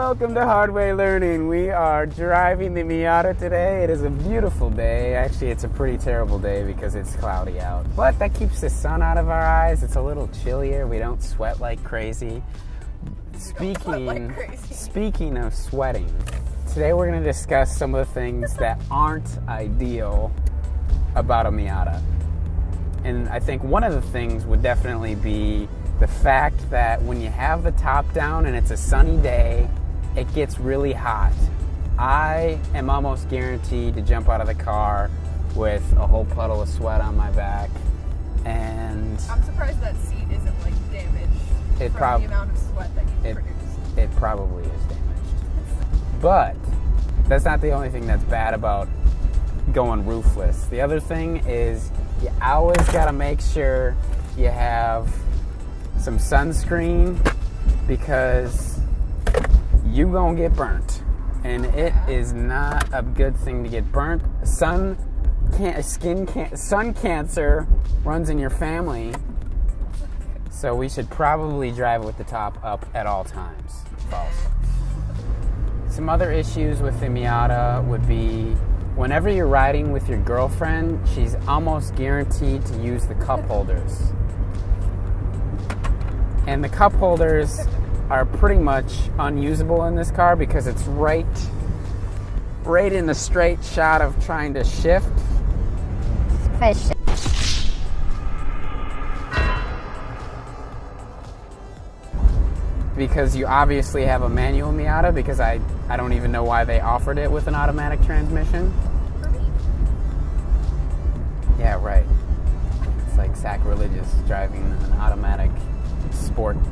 Welcome to Hardway Learning. We are driving the Miata today. It is a beautiful day. Actually, it's a pretty terrible day because it's cloudy out. But that keeps the sun out of our eyes. It's a little chillier. We don't sweat like crazy. Speaking of sweating, today we're going to discuss some of the things that aren't ideal about a Miata. And I think one of the things would definitely be the fact that when you have the top down and it's a sunny day, it gets really hot. I am almost guaranteed to jump out of the car with a whole puddle of sweat on my back. And I'm surprised that seat isn't like damaged from the amount of sweat that you produce. It probably is damaged. But that's not the only thing that's bad about going roofless. The other thing is you always gotta make sure you have some sunscreen because you gonna get burnt, and it is not a good thing to get burnt. Sun cancer runs in your family, so we should probably drive with the top up at all times. False. Some other issues with the Miata would be whenever you're riding with your girlfriend, she's almost guaranteed to use the cup holders. And the cup holders are pretty much unusable in this car because it's right in the straight shot of trying to shift. Fish. Because you obviously have a manual Miata, because I don't even know why they offered it with an automatic transmission. Yeah, right. It's like sacrilegious driving an automatic sports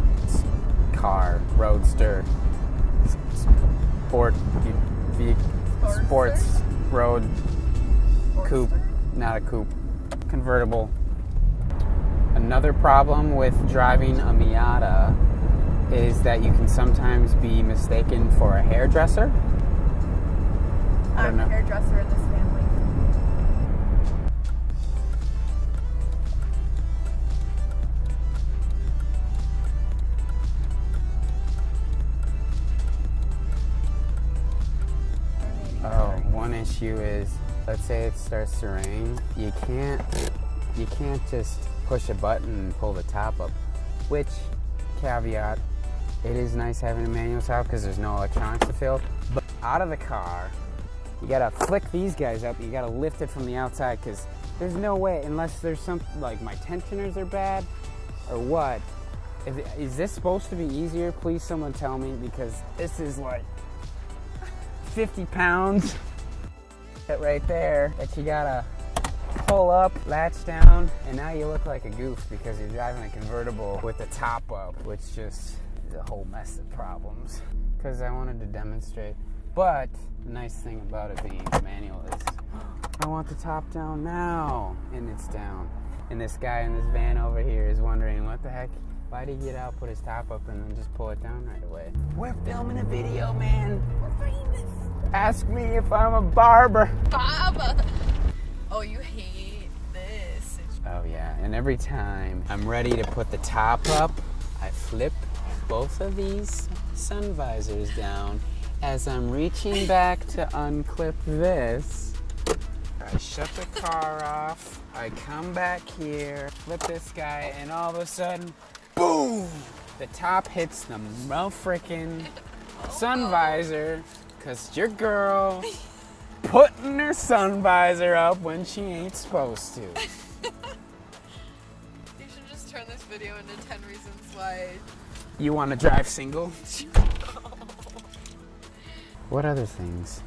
car, roadster, sports road coupe, not a coupe, convertible. Another problem with driving a Miata is that you can sometimes be mistaken for a hairdresser. I'm a hairdresser in this family. One issue is, let's say it starts to rain, you can't just push a button and pull the top up. Which, caveat, it is nice having a manual top because there's no electronics to fill. But out of the car, you gotta flick these guys up. You gotta lift it from the outside because there's no way, unless there's something like my tensioners are bad or what. Is this supposed to be easier? Please, someone tell me, because this is like 50 pounds right there that you gotta pull up, latch down, and now you look like a goof because you're driving a convertible with the top up, which just is a whole mess of problems. Because I wanted to demonstrate. But the nice thing about it being manual is I want the top down now, and it's down. And this guy in this van over here is wondering, what the heck? Why did he get out, put his top up, and then just pull it down right away? We're filming a video, man. We're famous. Ask me if I'm a barber. Baba. Oh, you hate this. Oh yeah, and every time I'm ready to put the top up, I flip both of these sun visors down. As I'm reaching back to unclip this, I shut the car off, I come back here, flip this guy, and all of a sudden, boom! The top hits the frickin' sun visor, because your girl putting her sun visor up when she ain't supposed to. You should just turn this video into 10 reasons why. You want to drive single? What other things?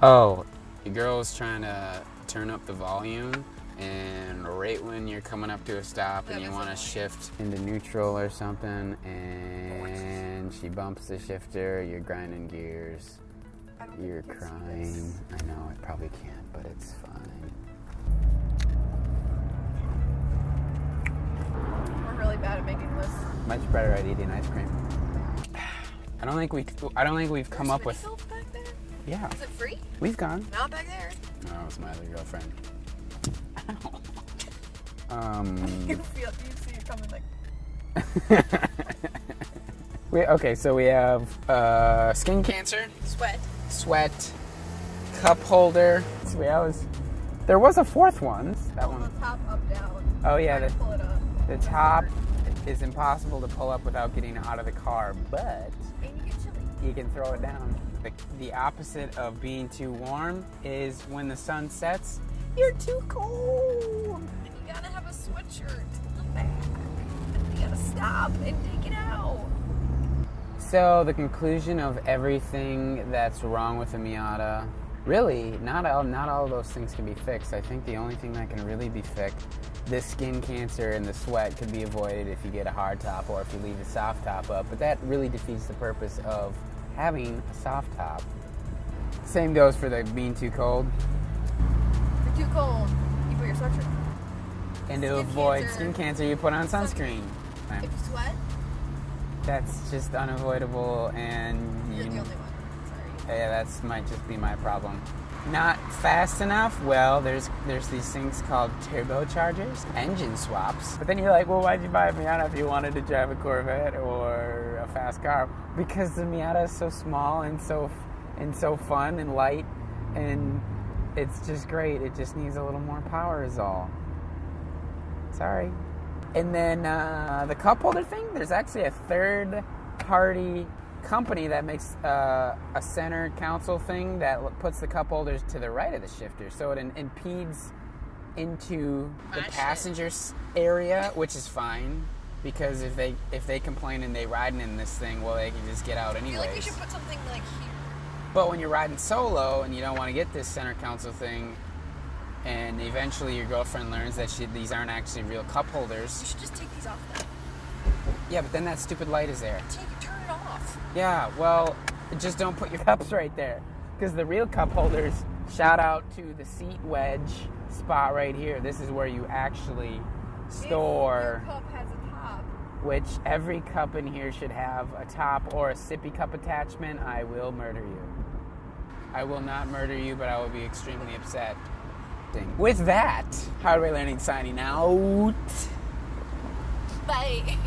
Oh, your girl's trying to turn up the volume, and right when you're coming up to a stop and you want to shift into neutral or something, and she bumps the shifter, you're grinding gears, you're crying. I know, I probably can't, but it's fine. We're really bad at making lists. Much better at eating ice cream. I don't think we've come up with. Back there? Yeah. Is it free? We've gone. Not back there. No, it's my other girlfriend. You see it coming like. Okay, so we have skin cancer, sweat, cup holder. There was a fourth one. That one. The top, up, down. Oh yeah, Pull it up. the top is impossible to pull up without getting out of the car, but And you get chilly. you can throw it down. The opposite of being too warm is when the sun sets, you're too cold. And you gotta have a sweatshirt in the back. And you gotta stop and take it out. So the conclusion of everything that's wrong with the Miata, really, not all of those things can be fixed. I think the only thing that can really be fixed, the skin cancer and the sweat, could be avoided if you get a hard top or if you leave the soft top up. But that really defeats the purpose of having a soft top. Same goes for the being too cold. If you're too cold, you put your sweatshirt on. And to Skin avoid cancer. skin cancer, you put on sunscreen. If you sweat, That's just unavoidable, and you're the only one. Sorry. yeah, that's might just be my problem. Not fast enough? Well, there's these things called turbochargers, engine swaps. But then you're like, well, why'd you buy a Miata if you wanted to drive a Corvette or a fast car? Because the Miata is so small and so fun and light, and it's just great. It just needs a little more power is all. Sorry. And then the cup holder thing, there's actually a third-party company that makes a center console thing that puts the cup holders to the right of the shifter, so it impedes into the passenger's area, which is fine, because if they complain and they riding in this thing, well, they can just get out I feel anyways. like you should put something like here. But when you're riding solo and you don't want to get this center console thing, and eventually your girlfriend learns that these aren't actually real cup holders. You should just take these off then. Yeah, but then that stupid light is there. Turn it off. Yeah, well, just don't put your cups right there. Because the real cup holders, shout out to the seat wedge spot right here. This is where you actually store, If your cup has a top, which every cup in here should have a top or a sippy cup attachment. I will murder you. I will not murder you, but I will be extremely upset. With that, Hardway Learning signing out. bye.